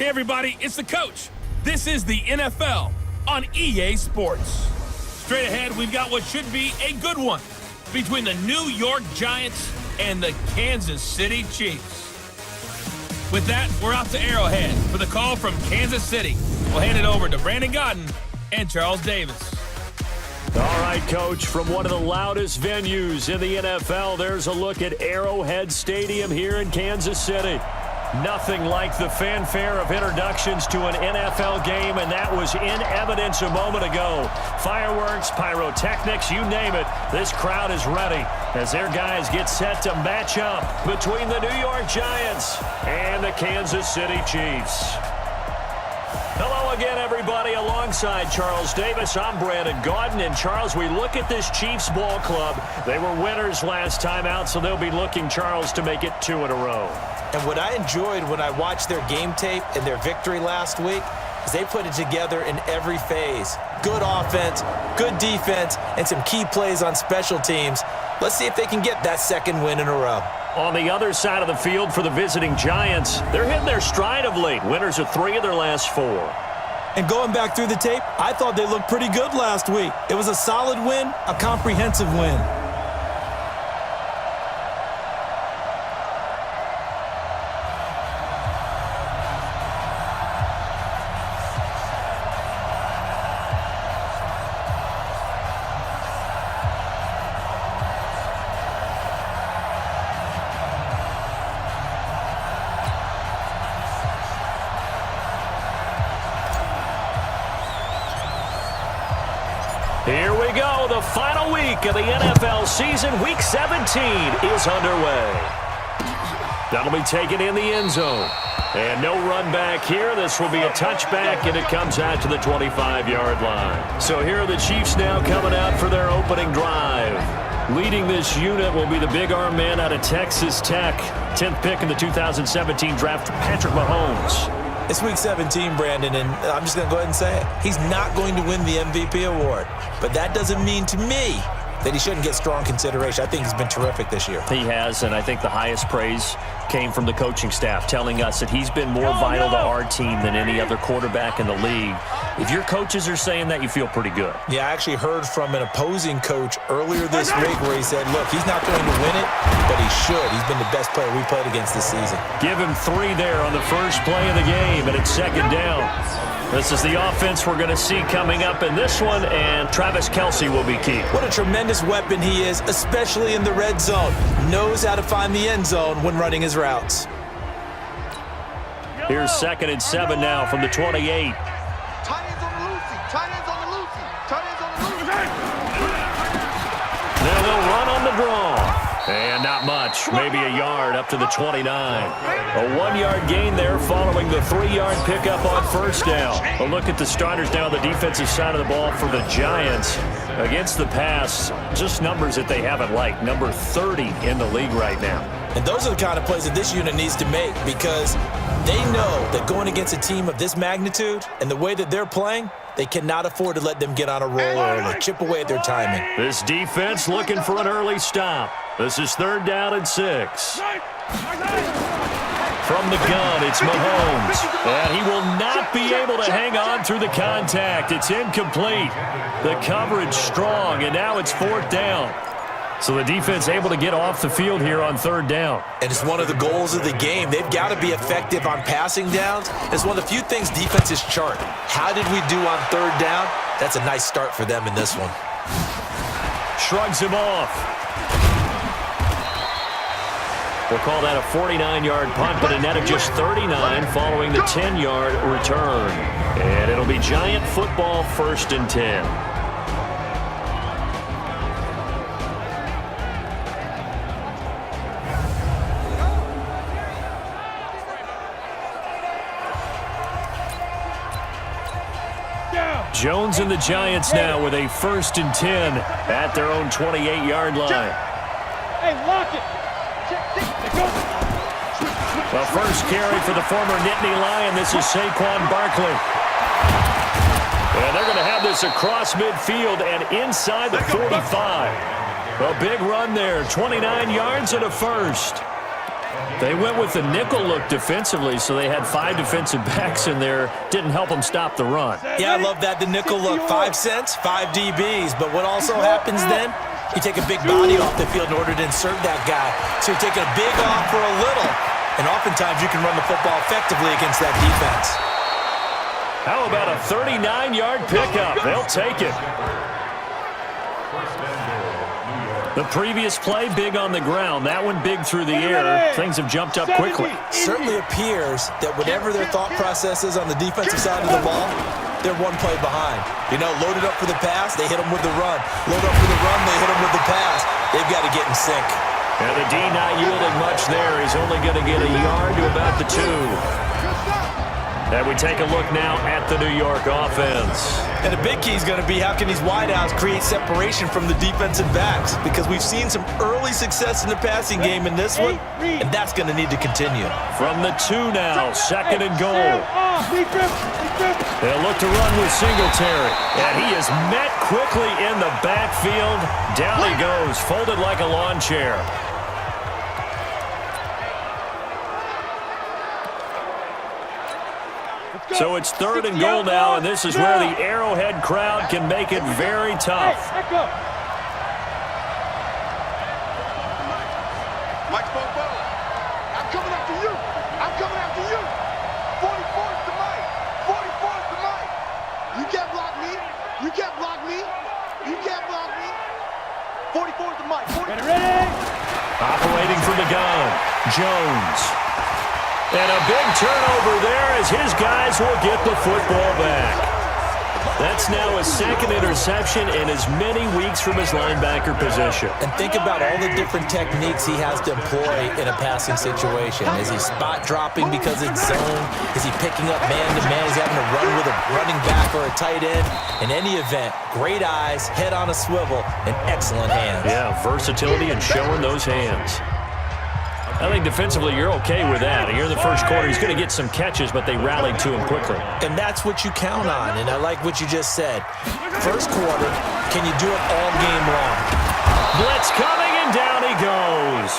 Hey everybody, it's the coach. This is the NFL on EA Sports. Straight ahead, we've got what should be a good one between the New York Giants and the Kansas City Chiefs. With that, we're off to Arrowhead for the call from Kansas City. We'll hand it over to Brandon Gaudin and Charles Davis. All right, Coach, from one of the loudest venues in the NFL, there's a look at Arrowhead Stadium here in Kansas City. Nothing like the fanfare of introductions to an NFL game, and that was in evidence a moment ago. Fireworks, pyrotechnics, you name it. This crowd is ready as their guys get set to match up between the New York Giants and the Kansas City Chiefs. Hello again, everybody. Alongside Charles Davis, I'm Brandon Gaudin. And Charles, we look at this Chiefs ball club. They were winners last time out, so they'll be looking, Charles, to make it 2 in a row. And what I enjoyed when I watched their game tape and their victory last week is they put it together in every phase. Good offense, good defense, and some key plays on special teams. Let's see if they can get that second win in a row. On the other side of the field for the visiting Giants, they're hitting their stride of late. Winners of 3 of their last 4. And going back through the tape, I thought they looked pretty good last week. It was a solid win, a comprehensive win. Here we go. The final week of the NFL season. Week 17 is underway. That'll be taken in the end zone. And no run back here. This will be a touchback, and it comes out to the 25-yard line. So here are the Chiefs now coming out for their opening drive. Leading this unit will be the big arm man out of Texas Tech. 10th pick in the 2017 draft, Patrick Mahomes. It's week 17, Brandon, and I'm just going to go ahead and say it. He's not going to win the MVP award, but that doesn't mean to me that he shouldn't get strong consideration. I think he's been terrific this year. He has, and I think the highest praise came from the coaching staff, telling us that he's been more vital to our team than any other quarterback in the league. If your coaches are saying that, you feel pretty good. Yeah, I actually heard from an opposing coach earlier this week where he said, look, he's not going to win it, but he should. He's been the best player we played against this season. Give him 3 there on the first play of the game, and it's second down. This is the offense we're going to see coming up in this one, and Travis Kelce will be key. What a tremendous weapon he is, especially in the red zone. Knows how to find the end zone when running his routes. Here's 2nd and 7 now from the 28. Tight ends on the Lucy. Tight ends on the Lucy. Tight ends on the Lucy. Now they'll run on the draw. And not much, maybe a yard up to the 29. A 1-yard gain there following the 3-yard pickup on first down. A look at the starters now on the defensive side of the ball for the Giants. Against the pass, just numbers that they haven't liked. Number 30 in the league right now. And those are the kind of plays that this unit needs to make because they know that going against a team of this magnitude and the way that they're playing, they cannot afford to let them get on a roll early, chip away at their timing. This defense looking for an early stop. This is 3rd down and 6. From the gun, it's Mahomes. And he will not be able to hang on through the contact. It's incomplete. The coverage strong, and now it's 4th down. So the defense able to get off the field here on 3rd down. And it's one of the goals of the game. They've got to be effective on passing downs. It's one of the few things defenses chart. How did we do on 3rd down? That's a nice start for them in this one. Shrugs him off. We'll call that a 49-yard punt, but a net of just 39 following the 10-yard return. And it'll be Giant football 1st and 10. Jones and the Giants now with a 1st and 10 at their own 28-yard line. Hey, lock it. The first carry for the former Nittany Lion. This is Saquon Barkley. And they're going to have this across midfield and inside the 45. A big run there, 29 yards and a first. They went with the nickel look defensively, so they had 5 defensive backs in there. Didn't help them stop the run. Yeah, I love that. The nickel look, 5 cents, 5 DBs. But what also happens then, you take a big body off the field in order to insert that guy. So you're taking a big off for a little. And oftentimes you can run the football effectively against that defense. How about a 39-yard pickup? They'll take it. The previous play, big on the ground. That one big through the air. Things have jumped up quickly. Certainly appears that whatever their thought process is on the defensive side of the ball, they're one play behind. You know, loaded up for the pass, they hit them with the run. Load up for the run, they hit them with the pass. They've got to get in sync. And the D not yielding much there. He's only going to get a yard to about the 2. And we take a look now at the New York offense. And the big key is going to be how can these wideouts create separation from the defensive backs, because we've seen some early success in the passing game in this one, and that's going to need to continue. From the 2 now, 2nd and goal. They'll look to run with Singletary, and he is met quickly in the backfield. Down he goes, folded like a lawn chair. So it's 3rd and goal now, and this is where the Arrowhead crowd can make it very tough. Mike Bobo, I'm coming after you. I'm coming after you. 44 is to Mike. 44 is to Mike. You can't block me. You can't block me. You can't block me. 44 is to Mike. Ready? Operating from the gun, Jones. And a big turnover there as his guys will get the football back. That's now his 2nd interception in as many weeks from his linebacker position. And think about all the different techniques he has to employ in a passing situation. Is he spot dropping because it's zone? Is he picking up man-to-man? Is he having to run with a running back or a tight end? In any event, great eyes, head on a swivel, and excellent hands. Yeah, versatility and showing those hands. I think defensively you're okay with that. Here in the first quarter, he's going to get some catches, but they rallied to him quickly. And that's what you count on, and I like what you just said. First quarter, can you do it all game long? Blitz coming, and down he goes.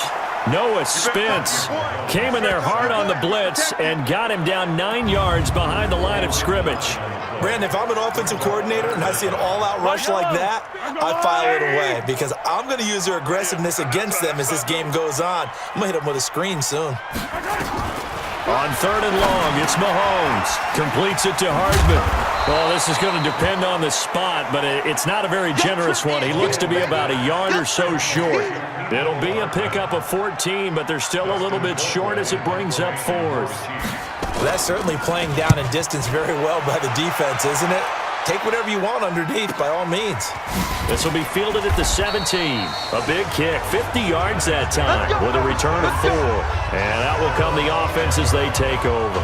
Noah Spence came in there hard on the blitz and got him down 9 yards behind the line of scrimmage. Brandon, if I'm an offensive coordinator and I see an all-out rush like that, I file it away because I'm going to use their aggressiveness against them as this game goes on. I'm going to hit them with a screen soon. On 3rd and long, it's Mahomes. Completes it to Hardman. Well, this is going to depend on the spot, but it's not a very generous one. He looks to be about a yard or so short. It'll be a pickup of 14, but they're still a little bit short as it brings up 4th. Well, that's certainly playing down in distance very well by the defense, isn't it? Take whatever you want underneath, by all means. This will be fielded at the 17. A big kick, 50 yards that time with a return of 4. And out will come the offense as they take over.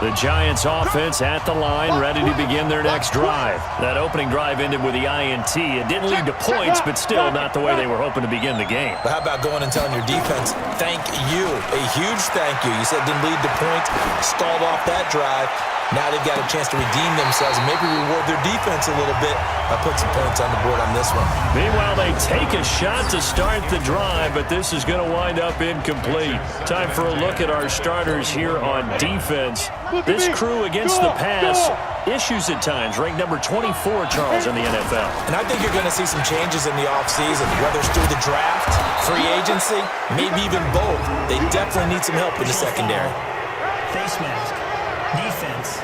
The Giants offense at the line, ready to begin their next drive. That opening drive ended with the INT. It didn't lead to points, but still not the way they were hoping to begin the game. But how about going and telling your defense, thank you, a huge thank you. You said didn't lead to points, stalled off that drive. Now they've got a chance to redeem themselves and maybe reward their defense a little bit by putting some points on the board on this one. Meanwhile, they take a shot to start the drive, but this is going to wind up incomplete. Time for a look at our starters here on defense. This crew against the pass, issues at times, ranked number 24, Charles, in the NFL. And I think you're going to see some changes in the offseason, whether it's through the draft, free agency, maybe even both. They definitely need some help in the secondary. Face mask. Defense.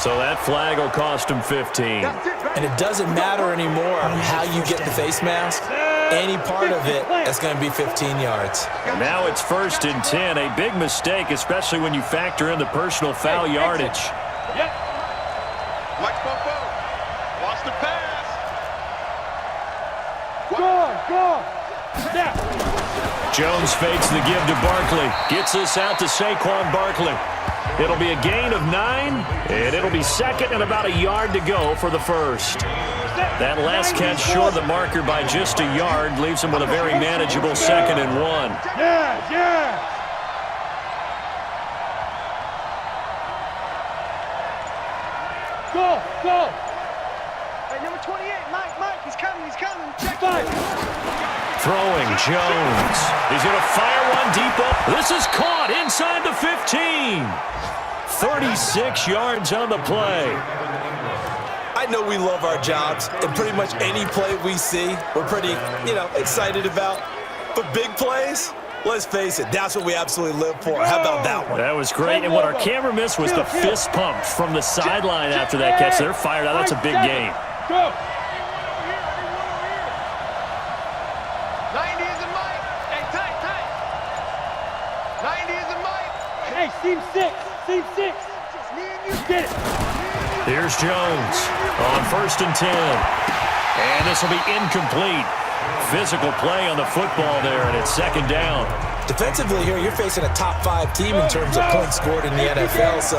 So that flag will cost him 15. And it doesn't matter anymore how you get the face mask. Any part of it, that's going to be 15 yards. Now it's 1st and 10. A big mistake, especially when you factor in the personal foul yardage. Mike Bobo. Lost the pass. Go. Jones fakes the give to Barkley. Gets us out to Saquon Barkley. It'll be a gain of 9, and it'll be 2nd and about a yard to go for the 1st. That last catch short the marker by just a yard leaves him with a very manageable 2nd and 1. Yeah. Go. Hey, number 28, Mike, he's coming. Check Five. Throwing Jones. He's going to fire one deep up. This is caught inside the 15. 36 yards on the play. I know we love our jobs, and pretty much any play we see, we're pretty, excited about. But big plays, let's face it, that's what we absolutely live for. How about that one? That was great, and what our camera missed was the fist pump from the sideline after that catch. They're fired out. That's a big game. Go. 90 is a Mike. Hey, tight. 90 is a Mike. Hey, seam six. Me and you. Get it. Here's Jones on 1st and 10. And this will be incomplete. Physical play on the football there, and it's 2nd down. Defensively here, you're facing a top 5 team in terms of points scored in the NFL. So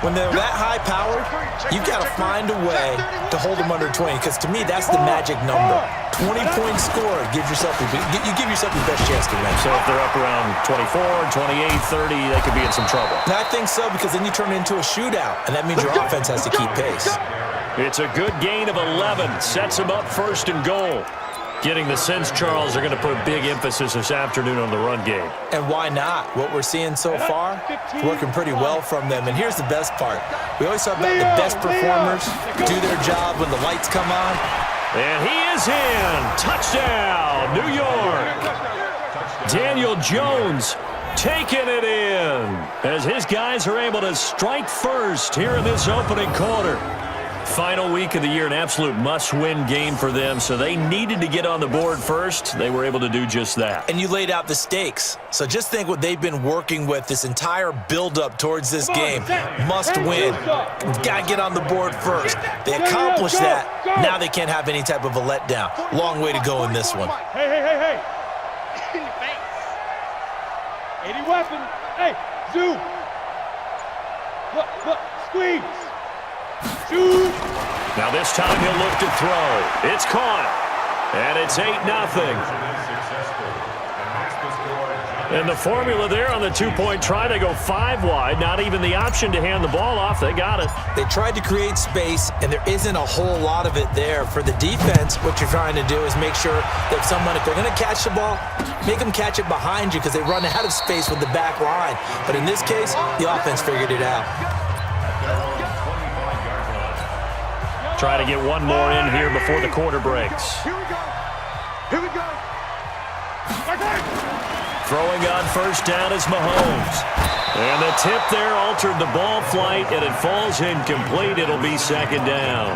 when they're that high-powered, you've got to find a way to hold them under 20. Because to me, that's the magic number. 20-point score. You give yourself your best chance to win. So if they're up around 24, 28, 30, they could be in some trouble. And I think so, because then you turn it into a shootout, and that means your offense has to keep pace. It's a good gain of 11. Sets them up 1st and goal. Getting the sense Charles are going to put big emphasis this afternoon on the run game. And why not? What we're seeing so far, working pretty well from them. And here's the best part. We always talk about the best performers do their job when the lights come on. And he is in. Touchdown, New York. Daniel Jones taking it in as his guys are able to strike first here in this opening quarter. Final week of the year, an absolute must-win game for them, so they needed to get on the board first. They were able to do just that. And you laid out the stakes. So just think what they've been working with this entire build-up towards this game. Must win. Got to get on the board first. They accomplished that. Now they can't have any type of a letdown. Long way to go in this one. Hey. In your face. 80 weapon. Hey, zoom. Look, squeeze. Shoot. Now this time he'll look to throw. It's caught. And it's 8-0. And the formula there on the two-point try, they go 5 wide. Not even the option to hand the ball off. They got it. They tried to create space, and there isn't a whole lot of it there. For the defense, what you're trying to do is make sure that if they're going to catch the ball, make them catch it behind you because they run out of space with the back line. But in this case, the offense figured it out. Try to get one more in here before the quarter breaks. Here we go. Throwing on 1st down is Mahomes. And the tip there altered the ball flight, and it falls incomplete. It'll be 2nd down.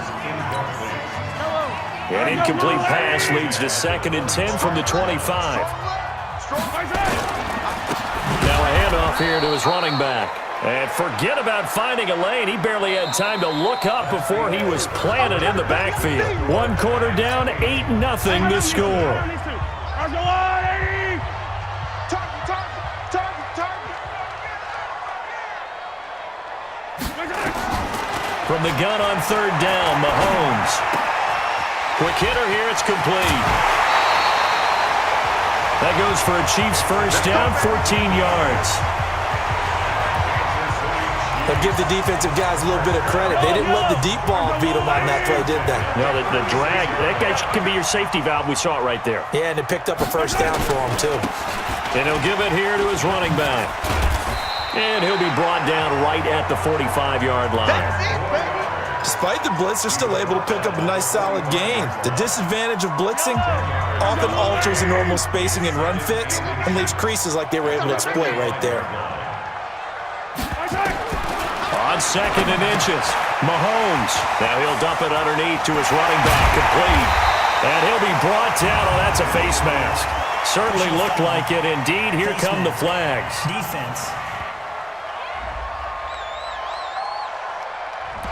An incomplete pass leads to 2nd and 10 from the 25. Now a handoff here to his running back. And forget about finding a lane. He barely had time to look up before he was planted in the backfield. 1 quarter down, 8-0 the score. From the gun on 3rd down, Mahomes. Quick hitter here, it's complete. That goes for a Chiefs 1st down, 14 yards. But give the defensive guys a little bit of credit. They didn't let the deep ball beat them on that play, did they? No, the drag, that guy can be your safety valve. We saw it right there. Yeah, and it picked up a 1st down for him, too. And he'll give it here to his running back. And he'll be brought down right at the 45-yard line. Despite the blitz, they're still able to pick up a nice, solid gain. The disadvantage of blitzing often alters the normal spacing and run fits and leaves creases like they were able to exploit right there. On 2nd and inches, Mahomes. Now he'll dump it underneath to his running back, complete. And he'll be brought down. Oh, that's a face mask. Certainly looked like it. Indeed, here come the flags. Defense.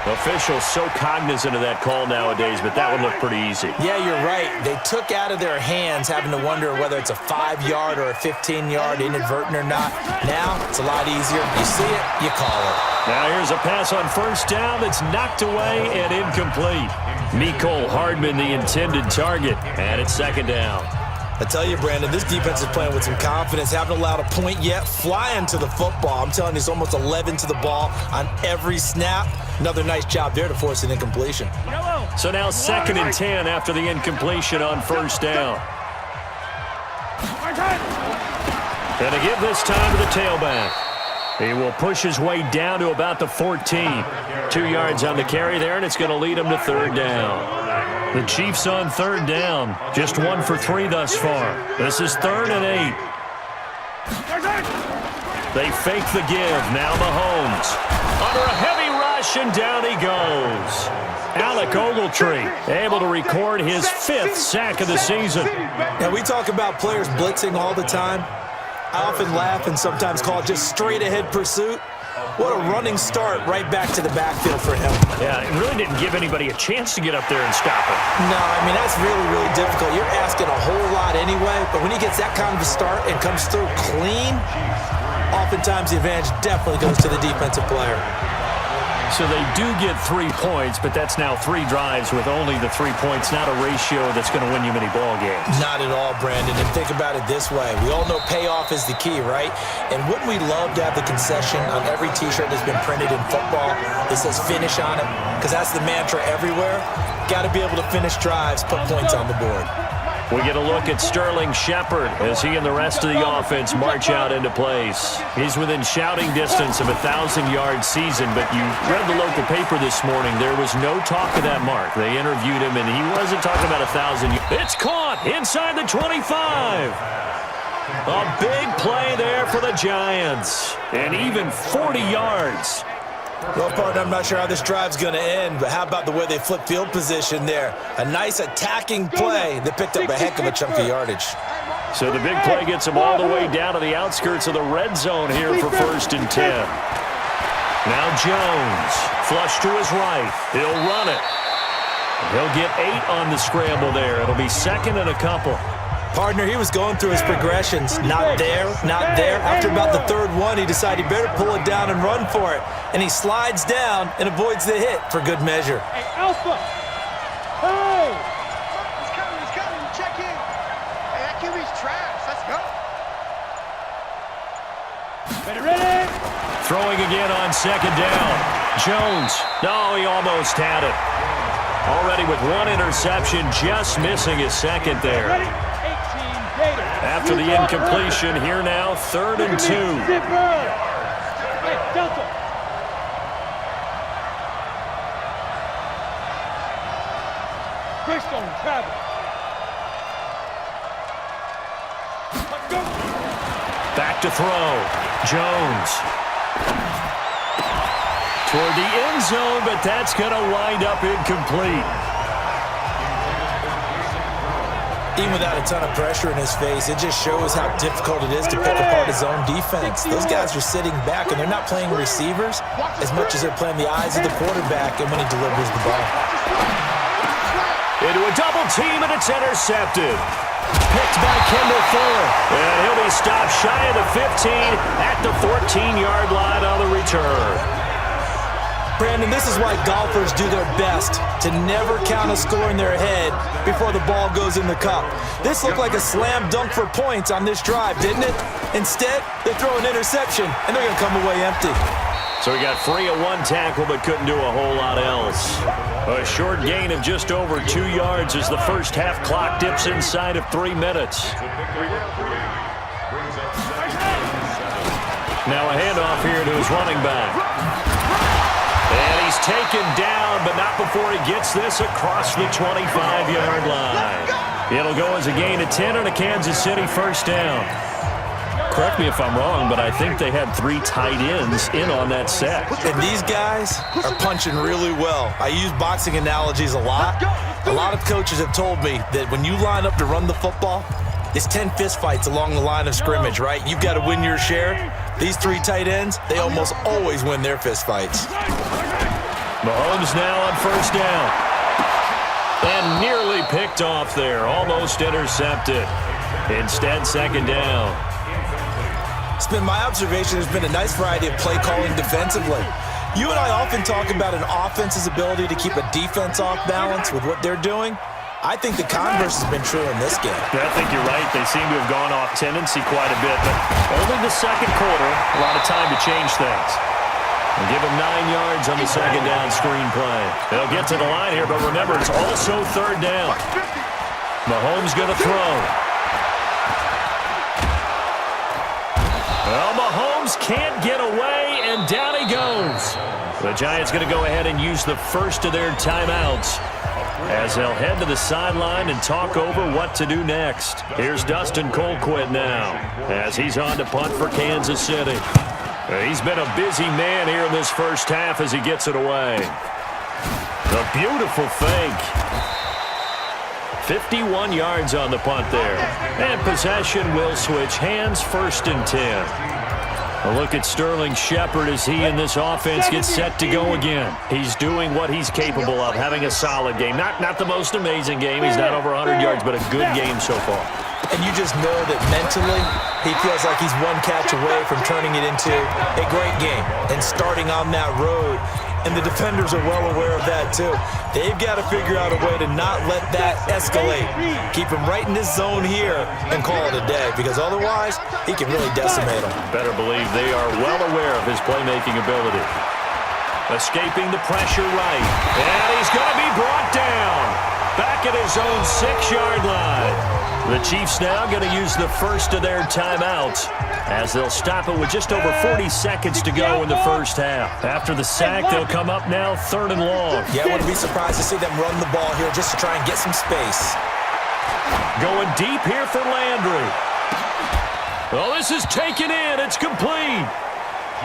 Officials so cognizant of that call nowadays, but that one looked pretty easy. Yeah, you're right. They took out of their hands having to wonder whether it's a 5-yard or a 15-yard, inadvertent or not. Now, it's a lot easier. You see it, you call it. Now here's a pass on 1st down that's knocked away and incomplete. Mecole Hardman, the intended target, and it's 2nd down. I tell you, Brandon, this defense is playing with some confidence. Haven't allowed a point yet. Flying to the football. I'm telling you, it's almost 11 to the ball on every snap. Another nice job there to force an incompletion. So now 2nd and 10 after the incompletion on first down. And to give this time to the tailback. He will push his way down to about the 14. 2 yards on the carry there, and it's going to lead him to 3rd down. The Chiefs on 3rd down. Just 1 for 3 thus far. This is 3rd and 8. They fake the give. Now Mahomes. Under a heavy rush, and down he goes. Alec Ogletree able to record his 5th sack of the season. Now, we talk about players blitzing all the time. I often laugh and sometimes call it just straight-ahead pursuit. What a running start right back to the backfield for him. Yeah, it really didn't give anybody a chance to get up there and stop him. No, I mean, that's really, really difficult. You're asking a whole lot anyway, but when he gets that kind of a start and comes through clean, oftentimes the advantage definitely goes to the defensive player. So they do get 3 points, but that's now 3 drives with only the 3 points, not a ratio that's going to win you many ball games. Not at all, Brandon. And think about it this way. We all know payoff is the key, right? And wouldn't we love to have the concession on every T-shirt that's been printed in football that says finish on it? Because that's the mantra everywhere. Got to be able to finish drives, put points on the board. We get a look at Sterling Shepard as he and the rest of the offense march out into place. He's within shouting distance of a 1,000-yard season, but you read the local paper this morning. There was no talk of that mark. They interviewed him, and he wasn't talking about 1,000. It's caught inside the 25. A big play there for the Giants, and even 40 yards. Well, partner, I'm not sure how this drive's going to end, but how about the way they flip field position there? A nice attacking play that picked up a heck of a chunk of yardage. So the big play gets them all the way down to the outskirts of the red zone here for 1st and 10. Now Jones, flush to his right. He'll run it. He'll get 8 on the scramble there. It'll be 2nd and a couple. Partner, he was going through his progressions. Not there, not there. After about the 3rd one, he decided he better pull it down and run for it. And he slides down and avoids the hit for good measure. Hey, Alpha! Hey! He's coming, check in. Hey, that QB's trash. Let's go. Ready? Throwing again on 2nd down. Jones. No, he almost had it. Already with 1 interception, just missing his 2nd there. Ready? 18 Gator. After the incompletion, here now, 3rd and 2. Zipper! Hey, Delta! Greystone, travel. Let's go. Back to throw. Jones. Toward the end zone, but that's going to wind up incomplete. Even without a ton of pressure in his face, it just shows how difficult it is to pick apart his own defense. Those guys are sitting back, and they're not playing receivers as much as they're playing the eyes of the quarterback and when he delivers the ball. Into a double team, and it's intercepted. Picked by Kendall Fuller. And he'll be stopped shy of the 15 at the 14-yard line on the return. Brandon, this is why golfers do their best to never count a score in their head before the ball goes in the cup. This looked like a slam dunk for points on this drive, didn't it? Instead, they throw an interception, and they're going to come away empty. So he got free of 1 tackle, but couldn't do a whole lot else. A short gain of just over 2 yards as the first half clock dips inside of 3 minutes. Now a handoff here to his running back. And he's taken down, but not before he gets this across the 25-yard line. It'll go as a gain of 10 on a Kansas City first down. Correct me if I'm wrong, but I think they had 3 tight ends in on that set. And these guys are punching really well. I use boxing analogies a lot. A lot of coaches have told me that when you line up to run the football, it's 10 fistfights along the line of scrimmage, right? You've got to win your share. These 3 tight ends, they almost always win their fistfights. Mahomes now on first down. And nearly picked off there. Almost intercepted. Instead, 2nd down. It's been my observation there's been a nice variety of play calling defensively. You and I often talk about an offense's ability to keep a defense off balance with what they're doing. I think the converse has been true in this game. I think you're right. They seem to have gone off tendency quite a bit, but only the 2nd quarter, a lot of time to change things. And give him 9 yards on the second down screen play. They'll get to the line here, but remember, it's also third down. Mahomes going to throw. Well, Mahomes can't get away, and down he goes. The Giants going to go ahead and use the first of their timeouts as they'll head to the sideline and talk over what to do next. Here's Dustin Colquitt now as he's on to punt for Kansas City. He's been a busy man here in this first half as he gets it away. A beautiful fake. 51 yards on the punt there. And possession will switch hands, 1st and 10. A look at Sterling Shepard as he and this offense gets set to go again. He's doing what he's capable of, having a solid game. Not the most amazing game. He's not over 100 yards, but a good game so far. And you just know that mentally he feels like he's one catch away from turning it into a great game and starting on that road. And the defenders are well aware of that, too. They've got to figure out a way to not let that escalate. Keep him right in this zone here and call it a day, because otherwise he can really decimate them. Better believe they are well aware of his playmaking ability. Escaping the pressure right. And he's going to be brought down. Back at his own 6-yard line. The Chiefs now going to use the first of their timeouts as they'll stop it with just over 40 seconds to go in the first half. After the sack, they'll come up now 3rd and long. Yeah, I wouldn't be surprised to see them run the ball here just to try and get some space. Going deep here for Landry. Oh, this is taken in. It's complete.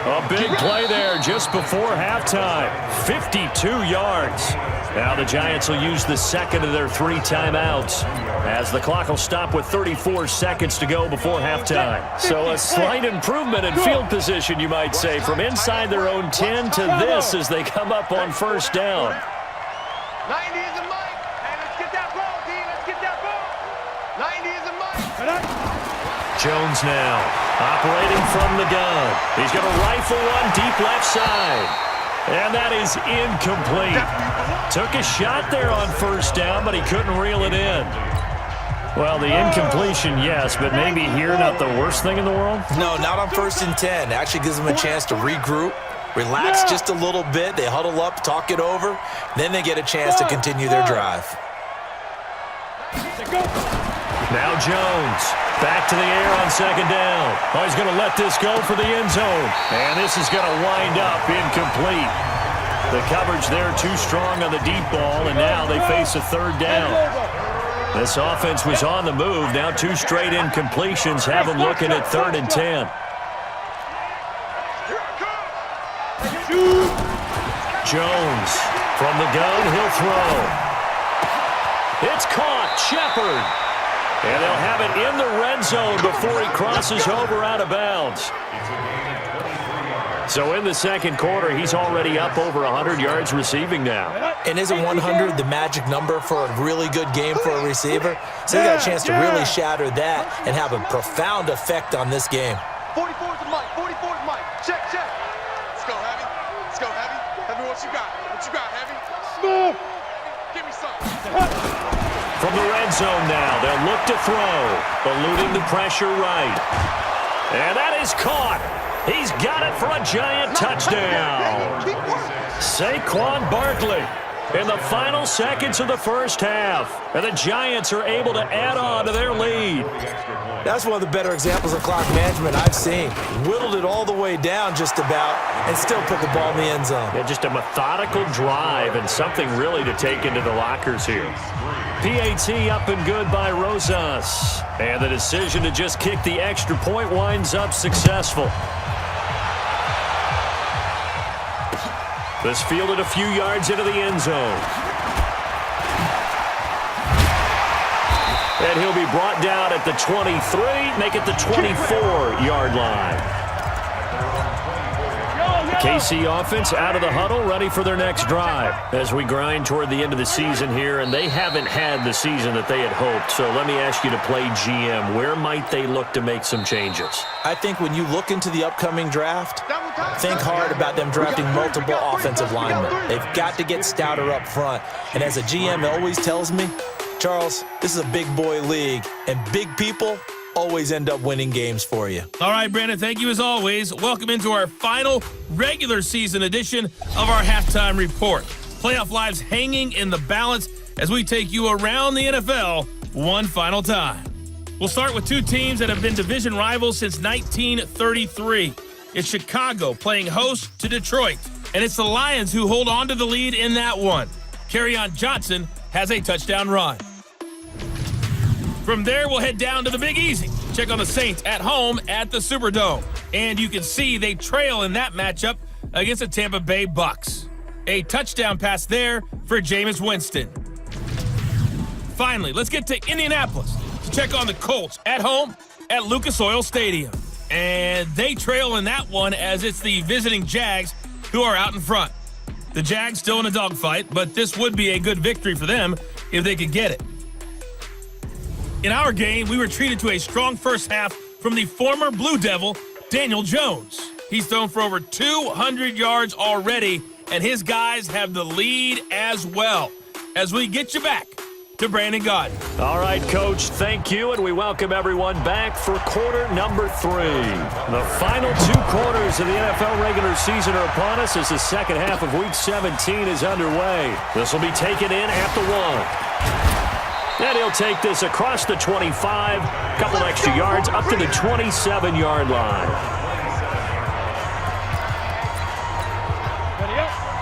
A big play there just before halftime. 52 yards. Now the Giants will use the second of their 3 timeouts as the clock will stop with 34 seconds to go before halftime. So a slight improvement in field position, you might say, from inside their own 10 to this as they come up on 1st down. 90 is a mic. Hey, let's get that ball, D. Let's get that ball. 90 is a mic. Jones now operating from the gun. He's going to rifle one deep left side. And that is incomplete. Took a shot there on 1st down, but he couldn't reel it in. Well, the incompletion, yes, but maybe here not the worst thing in the world? No, not on 1st and 10. It actually gives them a chance to regroup, relax just a little bit. They huddle up, talk it over. Then they get a chance to continue their drive. Now Jones. Back to the air on 2nd down. Oh, he's going to let this go for the end zone. And this is going to wind up incomplete. The coverage there too strong on the deep ball, and now they face a 3rd down. This offense was on the move. Now 2 straight incompletions have them looking at 3rd and 10. Jones from the gun, he'll throw. It's caught. Shepard. And they'll have it in the red zone before he crosses over out of bounds. So in the second quarter, he's already up over 100 yards receiving now. And isn't 100 the magic number for a really good game for a receiver? So they got a chance to really shatter that and have a profound effect on this game. 44 is the mic. 44 is mic. Check, check. Let's go, Heavy. Let's go, Heavy. Heavy, what you got? What you got, Heavy? Smooth. Give me something. From the red zone now, they'll look to throw, eluding the pressure right. And that is caught. He's got it for a giant touchdown. Saquon Barkley in the final seconds of the first half. And the Giants are able to add on to their lead. That's one of the better examples of clock management I've seen. Whittled it all the way down just about and still put the ball in the end zone. Yeah, just a methodical drive and something really to take into the lockers here. PAT up and good by Rosas. And the decision to just kick the extra point winds up successful. This fielded a few yards into the end zone. And he'll be brought down at the 23, make it the 24-yard line. KC offense out of the huddle, ready for their next drive as we grind toward the end of the season here, and they haven't had the season that they had hoped. So let me ask you to play GM. Where might they look to make some changes? I think when you look into the upcoming draft, think hard about them drafting multiple offensive linemen. They've got to get stouter up front. And as a GM always tells me, Charles, this is a big boy league, and big people always end up winning games for you. All right, Brandon, thank you as always. Welcome into our final regular season edition of our halftime report. Playoff lives hanging in the balance as we take you around the NFL one final time. We'll start with two teams that have been division rivals since 1933. It's Chicago playing host to Detroit, and it's the Lions who hold on to the lead in that one. Kerryon Johnson has a touchdown run. From there, we'll head down to the Big Easy. Check on the Saints at home at the Superdome. And you can see they trail in that matchup against the Tampa Bay Bucks. A touchdown pass there for Jameis Winston. Finally, let's get to Indianapolis to check on the Colts at home at Lucas Oil Stadium. And they trail in that one as it's the visiting Jags who are out in front. The Jags still in a dogfight, but this would be a good victory for them if they could get it. In our game, we were treated to a strong first half from the former Blue Devil, Daniel Jones. He's thrown for over 200 yards already, and his guys have the lead as well. As we get you back to Brandon Gaudin. All right, Coach, thank you, and we welcome everyone back for quarter number 3. The final 2 quarters of the NFL regular season are upon us as the second half of Week 17 is underway. This will be taken in at the 1. And he'll take this across the 25, couple extra yards, up to the 27-yard line.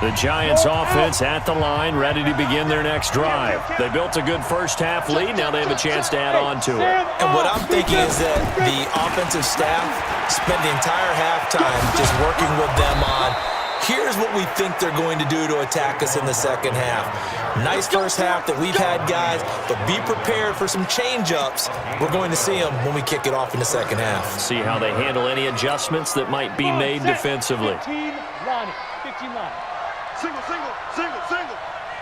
The Giants offense at the line, ready to begin their next drive. They built a good first half lead. Now they have a chance to add on to it. And what I'm thinking is that the offensive staff spent the entire halftime just working with them on, here's what we think they're going to do to attack us in the second half. Nice first half that we've had, guys, but be prepared for some change-ups. We're going to see them when we kick it off in the second half. See how they handle any adjustments that might be made defensively. 15 line. 15 line. Single, single, single, single.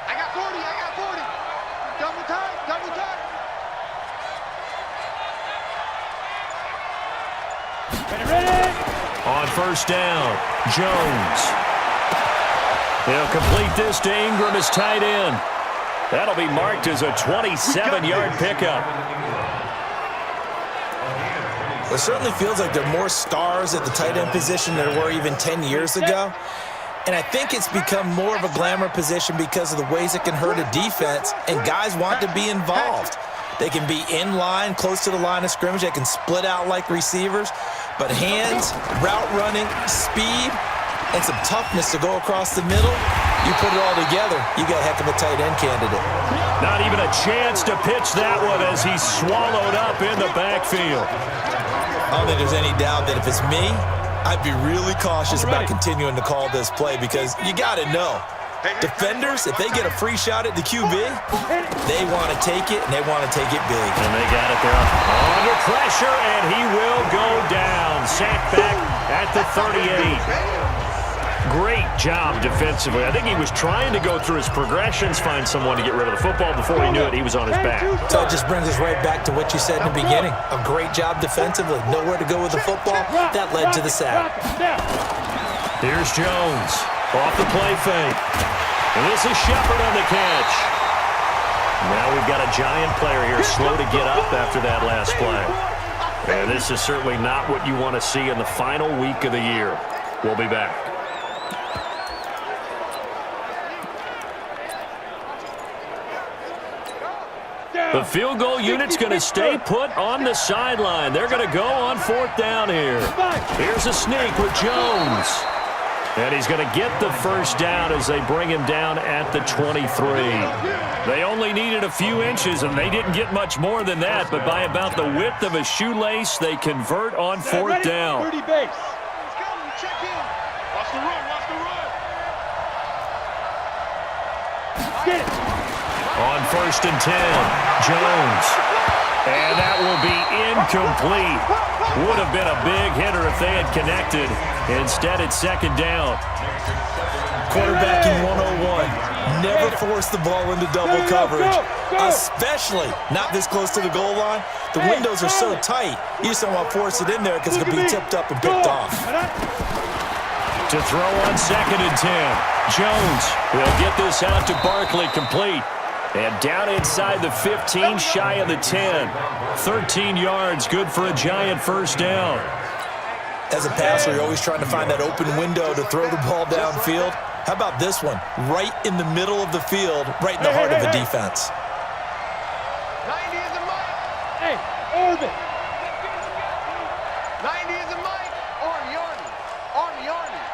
I got 40, I got 40. Double time, double time. Ready? On first down, Jones. He'll complete this to Ingram as tight end. That'll be marked as a 27-yard pickup. It certainly feels like there are more stars at the tight end position than there were even 10 years ago. And I think it's become more of a glamour position because of the ways it can hurt a defense, and guys want to be involved. They can be in line, close to the line of scrimmage. They can split out like receivers. But hands, route running, speed, and some toughness to go across the middle, you put it all together, you got a heck of a tight end candidate. Not even a chance to pitch that one as he's swallowed up in the backfield. I don't think there's any doubt that if it's me, I'd be really cautious about continuing to call this play because you got to know, defenders, if they get a free shot at the QB, they want to take it, and they want to take it big. And they got it there under pressure, and he will go down. Sacked back at the 38. Great job defensively. I think he was trying to go through his progressions, find someone to get rid of the football. Before he knew it, he was on his back. So it just brings us right back to what you said in the beginning. A great job defensively. Nowhere to go with the football. That led to the sack. Here's Jones off the play fake. And this is Shepard on the catch. Now we've got a Giant player here slow to get up after that last play. And this is certainly not what you want to see in the final week of the year. We'll be back. The field goal unit's going to stay put on the sideline. They're going to go on fourth down here. Here's a sneak with Jones. And he's going to get the first down as they bring him down at the 23. They only needed a few inches, and they didn't get much more than that. But by about the width of a shoelace, they convert on fourth down. 30 base. Check in. Watch the run, watch the run. Get it. On first and 10, Jones. And that will be incomplete. Would have been a big hitter if they had connected. Instead, it's second down. Quarterbacking 101. Never force the ball into double coverage, especially not this close to the goal line. The windows are so tight, you just don't want to force it in there because it could be tipped up and picked off. To throw on second and 10, Jones will get this out to Barkley complete. And down inside the 15, shy of the 10. 13 yards, good for a Giant first down. As a passer, you're always trying to find that open window to throw the ball downfield. How about this one? Right in the middle of the field, right in the heart of a defense. 90 is a mic. Hey, Urban. 90 is a mic. Army, Army. Army, Army.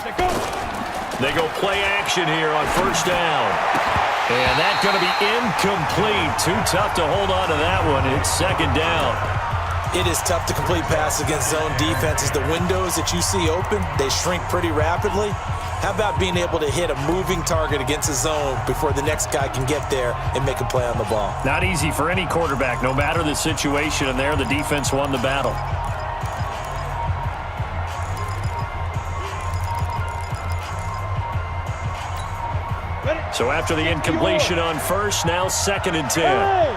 They go. They go play action here on first down. And that's going to be incomplete. Too tough to hold on to that one. It's second down. It is tough to complete pass against zone defenses. The windows that you see open, they shrink pretty rapidly. How about being able to hit a moving target against a zone before the next guy can get there and make a play on the ball? Not easy for any quarterback, no matter the situation, and there the defense won the battle. So after the incompletion on first, now second and 10. Hey,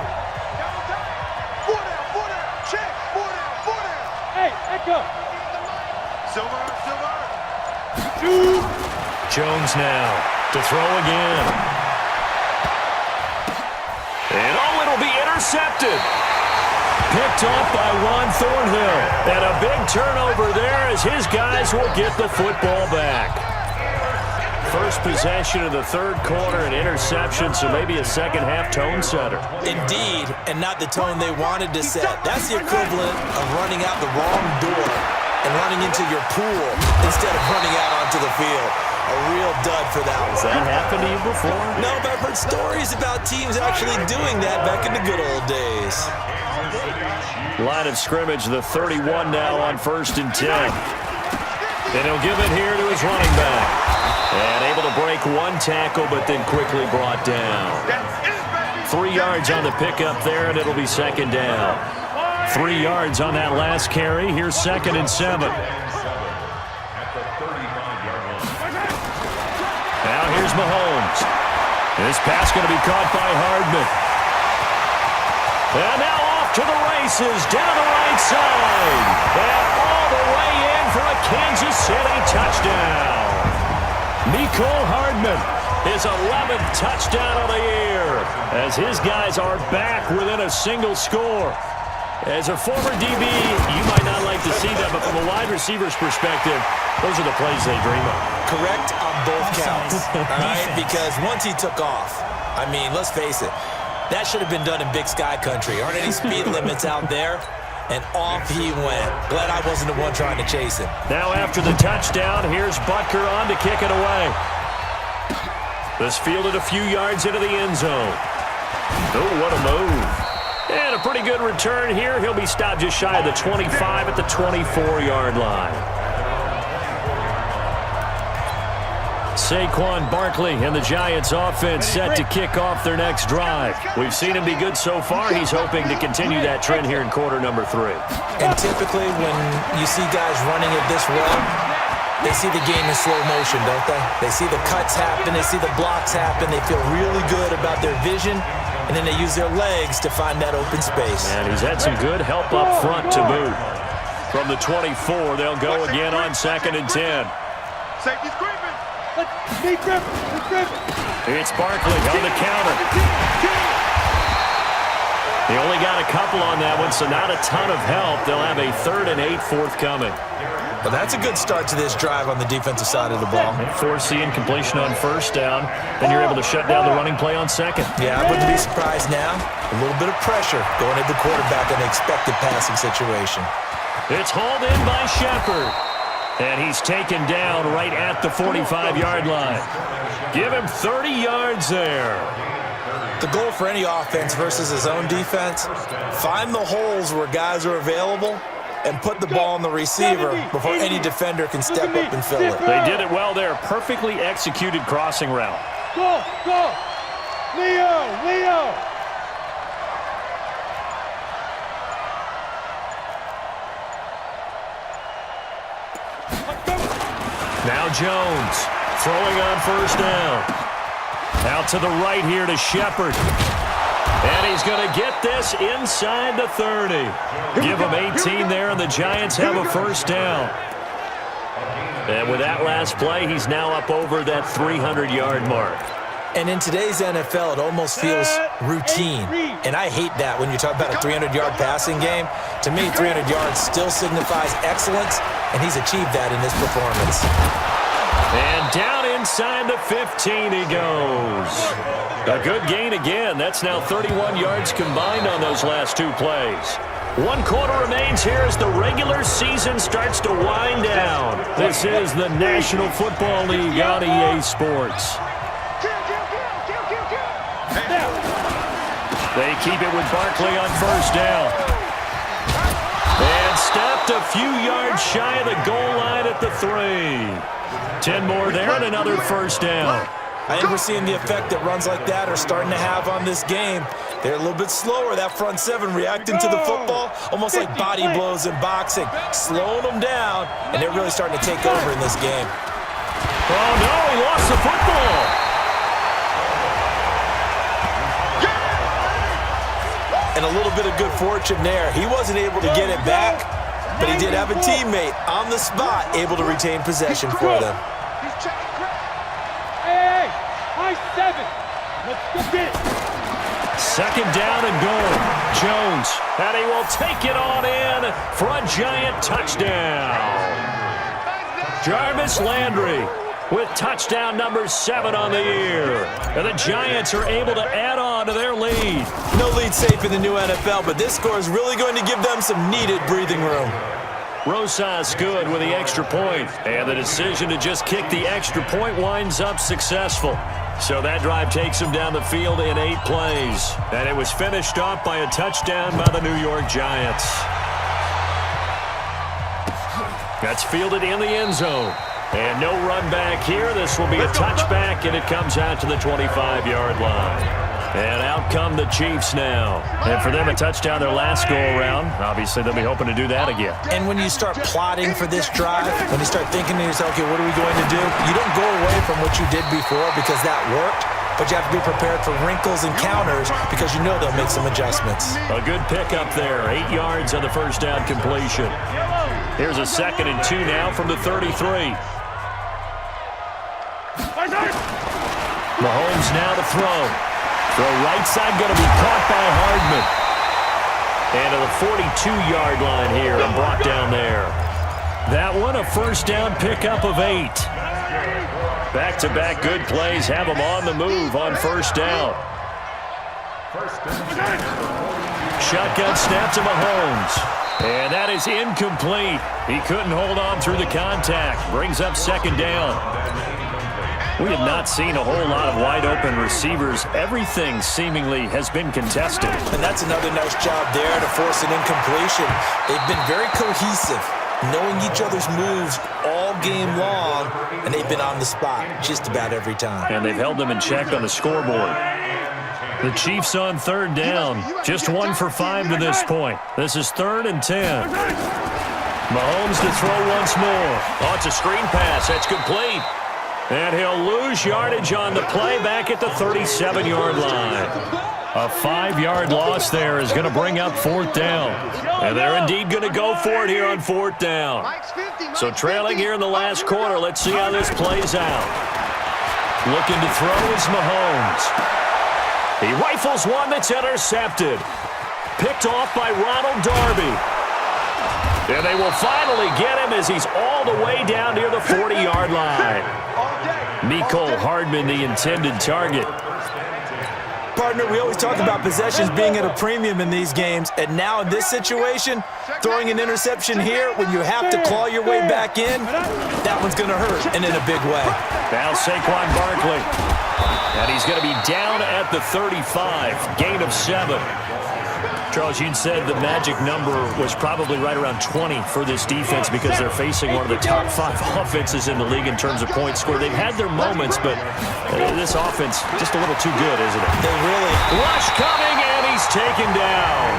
Four down, check. Four down. hey, Echo. Silver, silver. Jones now to throw again. And it'll be intercepted. Picked off by Juan Thornhill. And a big turnover there as his guys will get the football back. First possession of the third quarter, an interception, so maybe a second-half tone setter. Indeed, and not the tone they wanted to set. That's the equivalent of running out the wrong door and running into your pool instead of running out onto the field. A real dud for that one. Has that happened to you before? No, but I've heard stories about teams actually doing that back in the good old days. Line of scrimmage, the 31 now on first and 10. And he'll give it here to his running back. And able to break one tackle, but then quickly brought down. 3 yards on the pickup there, and it'll be second down. 3 yards on that last carry. Here's second and 7. Now here's Mahomes. This pass going to be caught by Hardman. And now off to the races, down the right side. And all the way in for a Kansas City touchdown. Mecole Hardman, his 11th touchdown of the year, as his guys are back within a single score. As a former DB, you might not like to see that, but from a wide receiver's perspective, those are the plays they dream of. Correct on both counts, all right? Because once he took off, I mean, let's face it, that should have been done in Big Sky Country. Aren't any speed limits out there? And off he went. Glad I wasn't the one trying to chase him. Now after the touchdown, here's Butker on to kick it away. This fielded a few yards into the end zone. Oh, what a move. And a pretty good return here. He'll be stopped just shy of the 25 at the 24-yard line. Saquon Barkley and the Giants offense set to kick off their next drive. We've seen him be good so far. He's hoping to continue that trend here in quarter number 3. And typically when you see guys running it this well, they see the game in slow motion, don't they? They see the cuts happen, they see the blocks happen, they feel really good about their vision, and then they use their legs to find that open space. And he's had some good help up front to boot. From the 24, they'll go again on second and 10. Safety's creeping. It's Barkley on the counter. They only got a couple on that one, so not a ton of help. They'll have a 3rd and 8 forthcoming. Well, that's a good start to this drive on the defensive side of the ball. Force the incompletion on first down, then you're able to shut down the running play on second. Yeah, I wouldn't be surprised now. A little bit of pressure going at the quarterback in an expected passing situation. It's hauled in by Shepard. And he's taken down right at the 45-yard line. Give him 30 yards there. The goal for any offense versus his own defense, find the holes where guys are available and put the ball on the receiver before any defender can step up and fill it. They did it well there. Perfectly executed crossing route. Go, go. Leo. Now Jones throwing on first down. Out to the right here to Shepard. And he's going to get this inside the 30. Give him 18 there, and the Giants have a first down. And with that last play, he's now up over that 300-yard mark. And in today's NFL, it almost feels routine. And I hate that when you talk about a 300-yard passing game. To me, 300 yards still signifies excellence, and he's achieved that in this performance. And down inside the 15 he goes. A good gain again. That's now 31 yards combined on those last two plays. 1 quarter remains here as the regular season starts to wind down. This is the National Football League on EA Sports. They keep it with Barkley on first down. And stopped a few yards shy of the goal line at the 3. 10 more there and another first down. I think we're seeing the effect that runs like that are starting to have on this game. They're a little bit slower, that front seven, reacting to the football, almost like body blows in boxing, slowing them down, and they're really starting to take over in this game. Oh, no, he lost the football. And a little bit of good fortune there. He wasn't able to get it back, but he did have a teammate on the spot able to retain possession for them. Hey, high 7. Let's go get it. Second down and goal. Jones, and he will take it on in for a Giant touchdown. Jarvis Landry with touchdown number 7 on the year. And the Giants are able to add on to their lead. No lead safe in the new NFL, but this score is really going to give them some needed breathing room. Rosas good with the extra point, and the decision to just kick the extra point winds up successful. So that drive takes them down the field in 8 plays, and it was finished off by a touchdown by the New York Giants. That's fielded in the end zone. And no run back here. This will be a touchback, and it comes out to the 25-yard line. And out come the Chiefs now. And for them, a touchdown their last go-around. Obviously, they'll be hoping to do that again. And when you start plotting for this drive, when you start thinking to yourself, okay, what are we going to do? You don't go away from what you did before because that worked, but you have to be prepared for wrinkles and counters because you know they'll make some adjustments. A good pickup there. 8 yards on the first down completion. Here's a 2nd and 2 now from the 33. Mahomes now to throw. Throw right side going to be caught by Hardman. And to the 42-yard line here and brought down there. That one a first down pickup of 8. Back-to-back good plays have them on the move on first down. Shotgun snap to Mahomes. And that is incomplete. He couldn't hold on through the contact. Brings up 2nd down. We have not seen a whole lot of wide-open receivers. Everything seemingly has been contested. And that's another nice job there to force an incompletion. They've been very cohesive, knowing each other's moves all game long, and they've been on the spot just about every time. And they've held them in check on the scoreboard. The Chiefs on 3rd down. Just 1 for 5 to this point. This is 3rd and 10. Mahomes to throw once more. Oh, it's a screen pass. That's complete. And he'll lose yardage on the play back at the 37-yard line. A 5-yard loss there is going to bring up 4th down. And they're indeed going to go for it here on 4th down. So trailing here in the last quarter, let's see how this plays out. Looking to throw is Mahomes. He rifles one that's intercepted. Picked off by Ronald Darby. And they will finally get him as he's all the way down near the 40-yard line. Mecole Hardman, the intended target. Partner, we always talk about possessions being at a premium in these games, and now in this situation, throwing an interception here when you have to claw your way back in, that one's going to hurt, and in a big way. Now Saquon Barkley. And he's going to be down at the 35, gain of 7. Charles, you'd said the magic number was probably right around 20 for this defense because they're facing one of the top 5 offenses in the league in terms of points scored. They've had their moments, but this offense just a little too good, isn't it? They really... Rush coming, and he's taken down.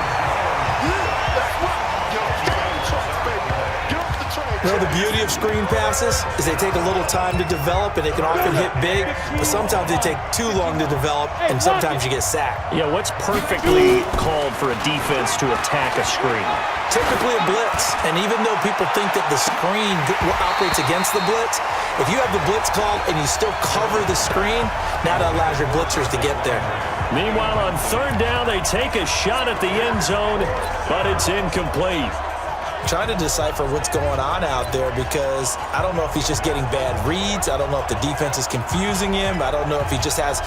You know, the beauty of screen passes is they take a little time to develop, and they can often hit big, but sometimes they take too long to develop, and sometimes you get sacked. Yeah, what's perfectly called for a defense to attack a screen? Typically a blitz, and even though people think that the screen operates against the blitz, if you have the blitz called and you still cover the screen, now that allows your blitzers to get there. Meanwhile, on third down, they take a shot at the end zone, but it's incomplete. Trying to decipher what's going on out there, because I don't know if he's just getting bad reads. I don't know if the defense is confusing him. I don't know if he just has,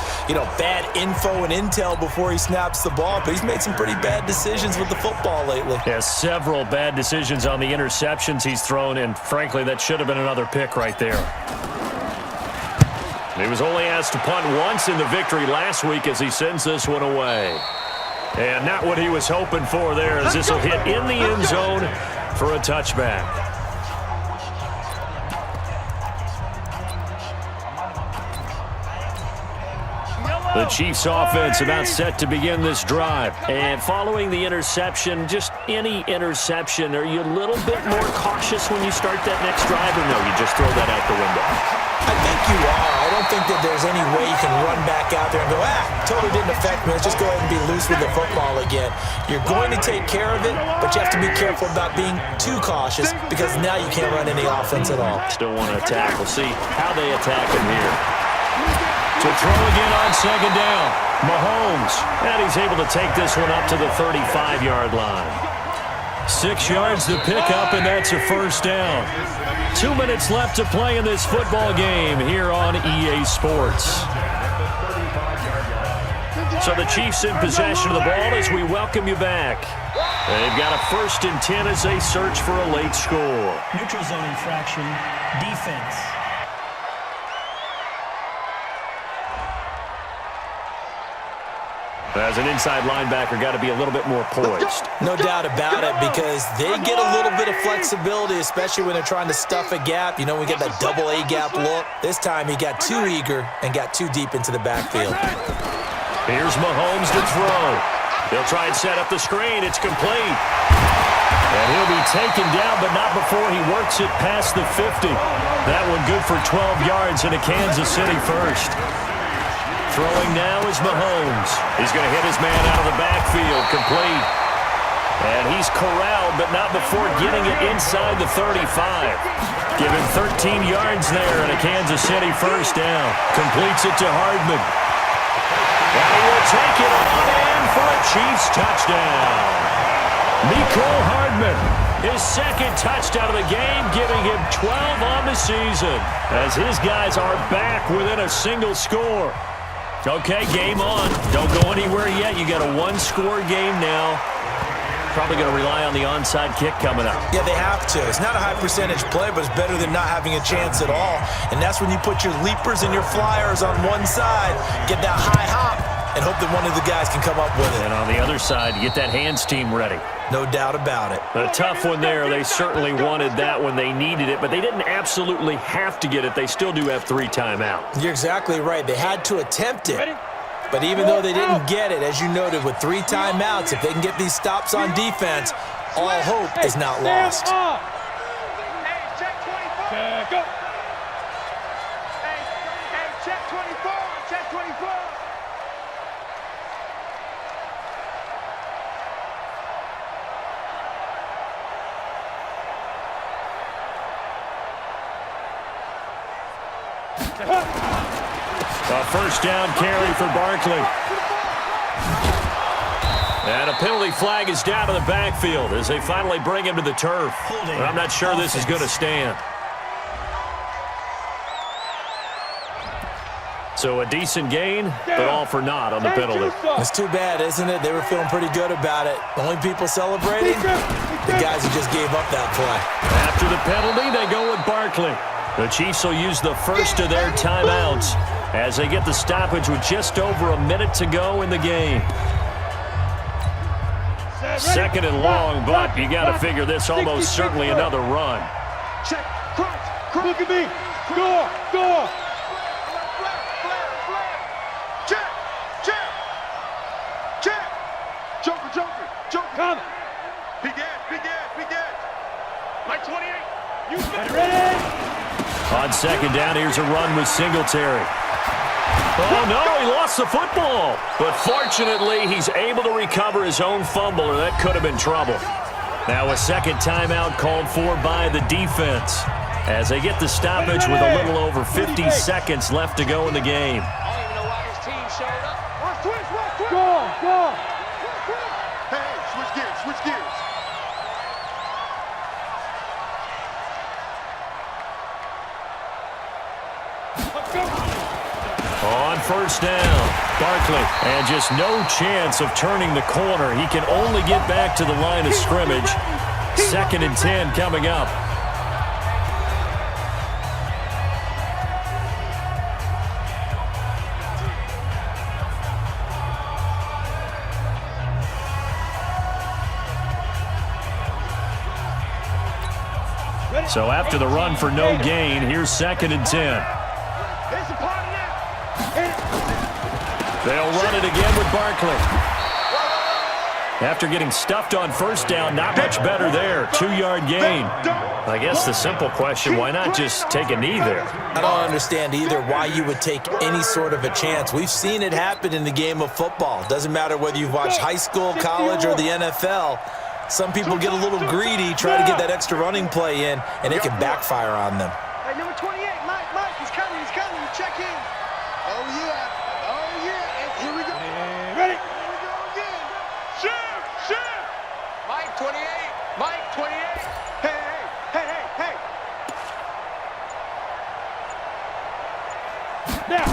bad info and intel before he snaps the ball, but he's made some pretty bad decisions with the football lately. Yeah, several bad decisions on the interceptions he's thrown, and frankly, that should have been another pick right there. He was only asked to punt once in the victory last week as he sends this one away. And not what he was hoping for there, as this will hit in the end zone for a touchback. The Chiefs offense about set to begin this drive. And following the interception, just any interception, are you a little bit more cautious when you start that next drive, or no, you just throw that out the window? I think you are. I don't think that there's any way you can run back out there and go, totally didn't affect me. Let's just go ahead and be loose with the football again. You're going to take care of it, but you have to be careful about being too cautious, because now you can't run any offense at all. Still want to attack. We'll see how they attack him here. To throw again on second down, Mahomes. And he's able to take this one up to the 35-yard line. 6 yards to pick up, and that's a first down. 2 minutes left to play in this football game here on EA Sports. So the Chiefs in possession of the ball as we welcome you back. They've got a 1st and 10 as they search for a late score. Neutral zone infraction, defense. As an inside linebacker, got to be a little bit more poised. No doubt about it, because they get a little bit of flexibility, especially when they're trying to stuff a gap. We get that double A gap look. This time he got too eager and got too deep into the backfield. Here's Mahomes to throw. He'll try and set up the screen. It's complete. And he'll be taken down, but not before he works it past the 50. That one good for 12 yards and a Kansas City first. Throwing now is Mahomes. He's going to hit his man out of the backfield, complete. And he's corralled, but not before getting it inside the 35. Give him 13 yards there and a Kansas City first down. Completes it to Hardman. And he will take it on in for a Chiefs touchdown. Mecole Hardman, his 2nd touchdown of the game, giving him 12 on the season, as his guys are back within a single score. Okay, game on. Don't go anywhere yet. You got a 1-score game now. Probably going to rely on the onside kick coming up. Yeah, they have to. It's not a high percentage play, but it's better than not having a chance at all. And that's when you put your leapers and your flyers on one side, get that high hop, and hope that one of the guys can come up with it. And on the other side, you get that hands team ready. No doubt about it. A tough one there. They certainly wanted that when they needed it, but they didn't absolutely have to get it. They still do have 3 timeouts. You're exactly right. They had to attempt it. But even though they didn't get it, as you noted, with 3 timeouts, if they can get these stops on defense, all hope is not lost. Check 24. Check 24. Check 24. A first down carry for Barkley. And a penalty flag is down to the backfield as they finally bring him to the turf. But I'm not sure this is going to stand. So a decent gain, but all for naught on the penalty. It's too bad, isn't it? They were feeling pretty good about it. The only people celebrating, the guys who just gave up that play. After the penalty, they go with Barkley. The Chiefs will use the first of their timeouts as they get the stoppage with just over a minute to go in the game. 2nd and long, but you got to figure this almost certainly another run. Check. Crunch. Look at me. Score. Check. Joker. Come. Big Ed. Like 28. Ready? On second down, here's a run with Singletary. Oh, no, he lost the football. But fortunately, he's able to recover his own fumble, or that could have been trouble. Now a second timeout called for by the defense as they get the stoppage with a little over 50 seconds left to go in the game. I don't even know why his team showed up. Go. Hey, switch gears. On first down, Barkley, and just no chance of turning the corner. He can only get back to the line of scrimmage. 2nd and 10 coming up. So after the run for no gain, here's 2nd and 10. They'll run it again with Barkley. After getting stuffed on first down, not much better there. 2-yard gain. I guess the simple question, why not just take a knee there? I don't understand either why you would take any sort of a chance. We've seen it happen in the game of football. Doesn't matter whether you've watched high school, college, or the NFL. Some people get a little greedy, try to get that extra running play in, and it can backfire on them. Hey, number 28, Mike, he's coming. Check in. Oh, yeah. And here we go. Ready? Here we go again. Shoot. Mike 28. Hey. Now.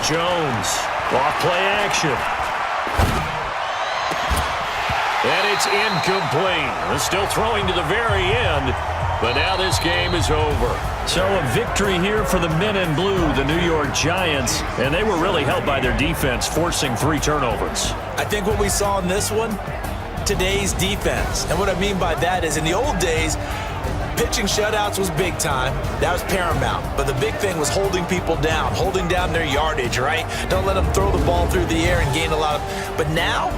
Jones, off play action. And it's incomplete. Still throwing to the very end, but now this game is over. So a victory here for the men in blue, the New York Giants, and they were really helped by their defense, forcing 3 turnovers. I think what we saw in this one, today's defense. And what I mean by that is in the old days, pitching shutouts was big time. That was paramount. But the big thing was holding people down, holding down their yardage, right? Don't let them throw the ball through the air and gain a lot of... But now,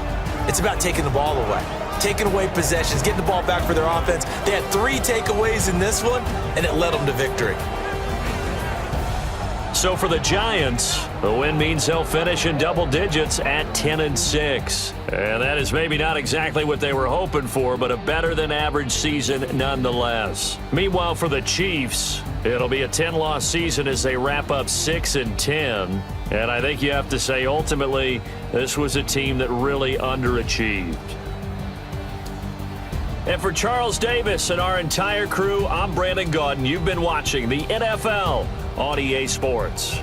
it's about taking the ball away. Taking away possessions, getting the ball back for their offense. They had 3 takeaways in this one, and it led them to victory. So for the Giants, the win means they'll finish in double digits at 10-6. And that is maybe not exactly what they were hoping for, but a better-than-average season nonetheless. Meanwhile, for the Chiefs, it'll be a 10-loss season as they wrap up 6-10. And I think you have to say, ultimately, this was a team that really underachieved. And for Charles Davis and our entire crew, I'm Brandon Gaudin. You've been watching the NFL on EA Sports.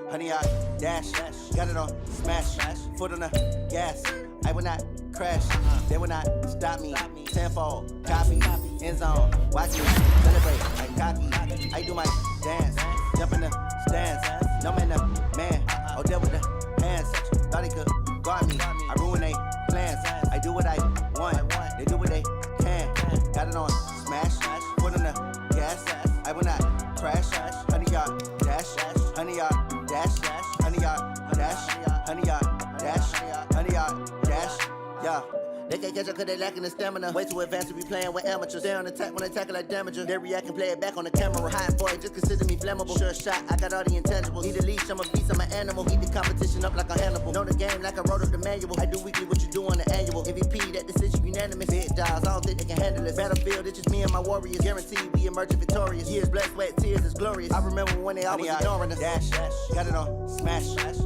Honey, I dash, got it on smash, foot on the gas. I will not crash, they will not stop me. Tenfold, copy, end zone, watch me celebrate. I'm cocky, I do my dance, jump in the stands. No man, man, oh there with the hands. Thought he could guard me, I ruin they plans. I do what I want, they do what they can. Got it on smash, foot on the gas. I will not crash, honey, y'all dash, honey, y'all dash, honey, y'all dash, honey, y'all dash, honey, y'all dash, yeah. They can't catch up cause they lacking the stamina. Way too advanced to be playing with amateurs. Stay on attack when they tackle like damager. They react and play it back on the camera. High boy, just consider me flammable. Sure shot, I got all the intangibles. Need a leash, I'm a beast, I'm an animal. Eat the competition up like a Hannibal. Know the game like I wrote up the manual. I do weekly what you do on the annual. MVP, that decision unanimous. Big dials, I don't think they can handle it. Battlefield, it's just me and my warriors. Guaranteed we emerge victorious. Years, blood, sweat, tears, is glorious. I remember when they always ignoring us. Dash, got it on smash,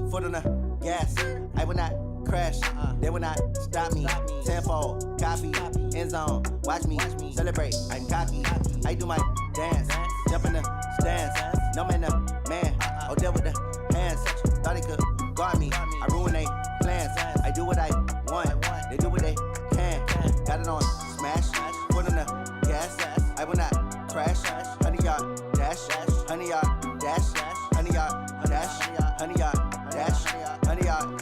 foot on the gas. I will not crash, they will not stop me. Tenfold, copy, end zone, watch me celebrate. I'm cocky, I do my dance, jump in the stands. No man, man, oh there with the hands. Thought he could guard me, I ruin they plans. I do what I want, they do what they can. Got it on smash, foot on the gas. I will not crash, honey, y'all